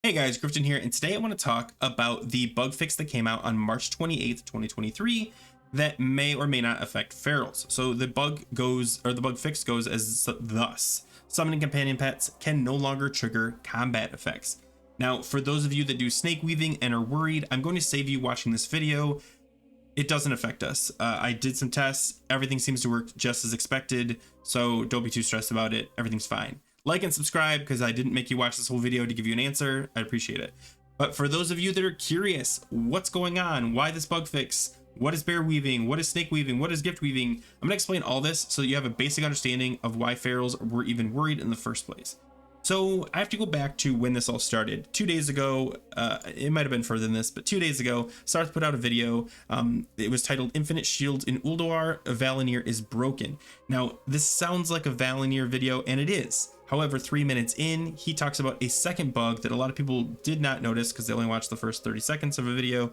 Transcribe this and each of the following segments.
Hey guys, Grifton here, and today I want to talk about the bug fix that came out on March 28th, 2023 that may or may not affect ferals. So the bug fix goes as thus. Summoning companion pets can no longer trigger combat effects. Now, for those of you that do snake weaving and are worried, I'm going to save you watching this video. It doesn't affect us. I did some tests. Everything seems to work just as expected, so don't be too stressed about it. Everything's fine. Like and subscribe because I didn't make you watch this whole video to give you an answer. I appreciate it. But for those of you that are curious, what's going on? Why this bug fix? What is bear weaving? What is snake weaving? What is gift weaving? I'm gonna explain all this so you have a basic understanding of why ferals were even worried in the first place. So I have to go back to when this all started. 2 days ago, it might have been further than this, but 2 days ago, Sarth put out a video. It was titled Infinite Shields in Ulduar, a Valinir is Broken. Now, this sounds like a Valinir video, and it is. However, 3 minutes in, he talks about a second bug that a lot of people did not notice because they only watched the first 30 seconds of a video,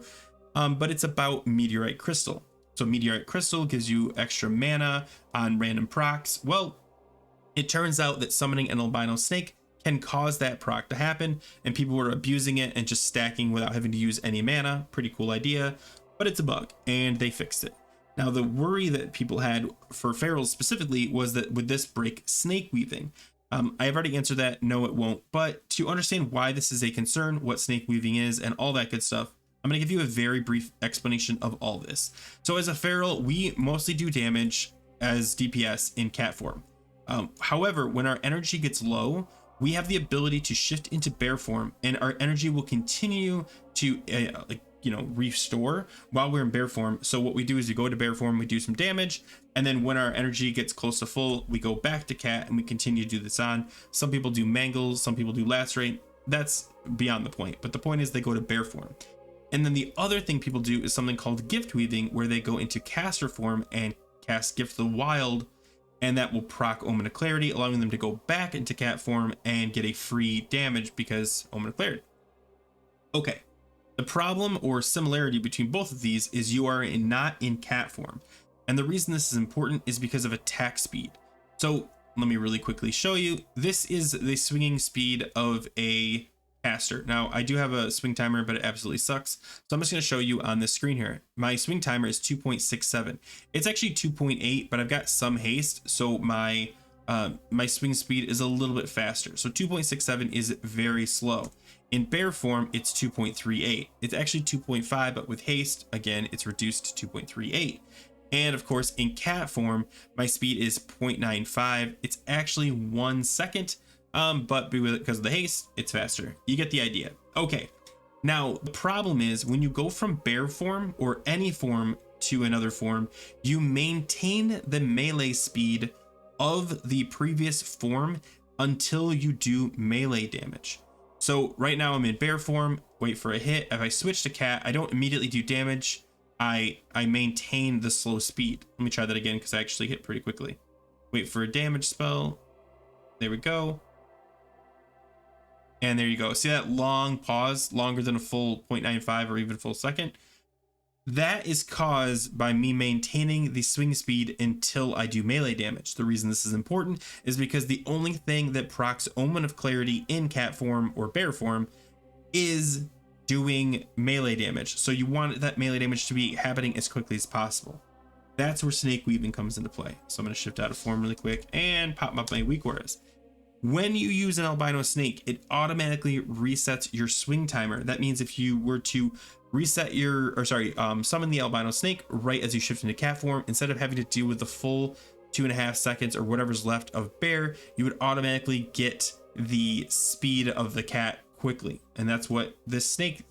but it's about Meteorite Crystal. So Meteorite Crystal gives you extra mana on random procs. Well, it turns out that summoning an albino snake can cause that proc to happen, and people were abusing it and just stacking without having to use any mana. Pretty cool idea, but it's a bug, and they fixed it. Now, the worry that people had for ferals specifically was that would this break snake weaving? I have already answered that. No, it won't. But to understand why this is a concern, what snake weaving is, and all that good stuff, I'm going to give you a very brief explanation of all this. So as a feral, we mostly do damage as DPS in cat form. However, when our energy gets low, we have the ability to shift into bear form, and our energy will continue to restore while we're in bear form. So what we do is we go to bear form, we do some damage, and then when our energy gets close to full, we go back to cat and we continue to do this on. Some people do mangles, some people do lacerate. That's beyond the point, but the point is they go to bear form. And then the other thing people do is something called gift weaving, where they go into caster form and cast Gift of the Wild, and that will proc Omen of Clarity, allowing them to go back into cat form and get a free damage because Omen of Clarity. Okay. The problem or similarity between both of these is you are not in cat form. And the reason this is important is because of attack speed. So let me really quickly show you. This is the swinging speed of a caster. Now, I do have a swing timer, but it absolutely sucks. So I'm just going to show you on this screen here. My swing timer is 2.67. It's actually 2.8, but I've got some haste. So my swing speed is a little bit faster. So 2.67 is very slow. In bear form, it's 2.38. It's actually 2.5, but with haste, again, it's reduced to 2.38. And of course, in cat form, my speed is 0.95. It's actually 1 second, but because of the haste, it's faster. You get the idea. Okay. Now, the problem is when you go from bear form or any form to another form, you maintain the melee speed of the previous form until you do melee damage. So right now I'm in bear form, wait for a hit. If I switch to cat, I don't immediately do damage. I maintain the slow speed. Let me try that again because I actually hit pretty quickly. Wait for a damage spell. There we go. And there you go. See that long pause, longer than a full 0.95 or even full second? That is caused by me maintaining the swing speed until I do melee damage. The reason this is important is because the only thing that procs Omen of Clarity in cat form or bear form is doing melee damage. So you want that melee damage to be happening as quickly as possible. That's where snake weaving comes into play. So I'm going to shift out of form really quick and pop up my weak auras. When you use an albino snake, it automatically resets your swing timer. That means if you were to summon the albino snake right as you shift into cat form, instead of having to deal with the full 2.5 seconds or whatever's left of bear, you would automatically get the speed of the cat quickly. And that's what this snake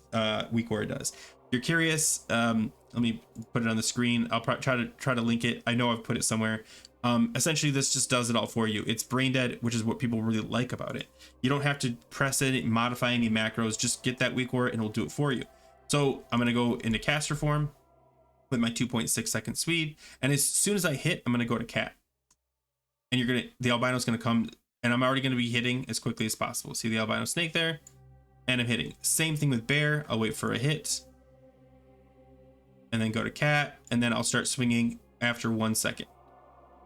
weak aura does. If you're curious, let me put it on the screen. I'll try to link it. I know I've put it somewhere. Essentially this just does it all for you. It's brain dead, which is what people really like about it. You don't have to press it, modify any macros, just get that weak aura and it'll do it for you. So I'm going to go into caster form with my 2.6 second speed. And as soon as I hit, I'm going to go to cat. And the albino is going to come, and I'm already going to be hitting as quickly as possible. See the albino snake there? And I'm hitting. Same thing with bear. I'll wait for a hit. And then go to cat. And then I'll start swinging after 1 second.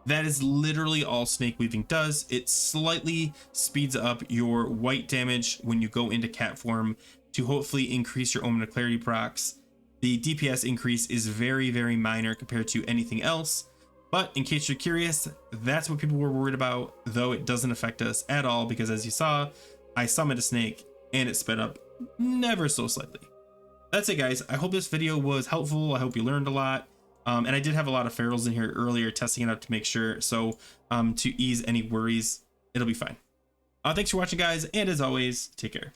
That is literally all snake weaving does. It slightly speeds up your white damage when you go into cat form to hopefully increase your Omen of Clarity procs. The DPS increase is very, very minor compared to anything else. But in case you're curious, that's what people were worried about, though it doesn't affect us at all because as you saw, I summoned a snake and it sped up never so slightly. That's it, guys. I hope this video was helpful. I hope you learned a lot. And I did have a lot of ferals in here earlier, testing it out to make sure. So to ease any worries, it'll be fine. Thanks for watching, guys. And as always, take care.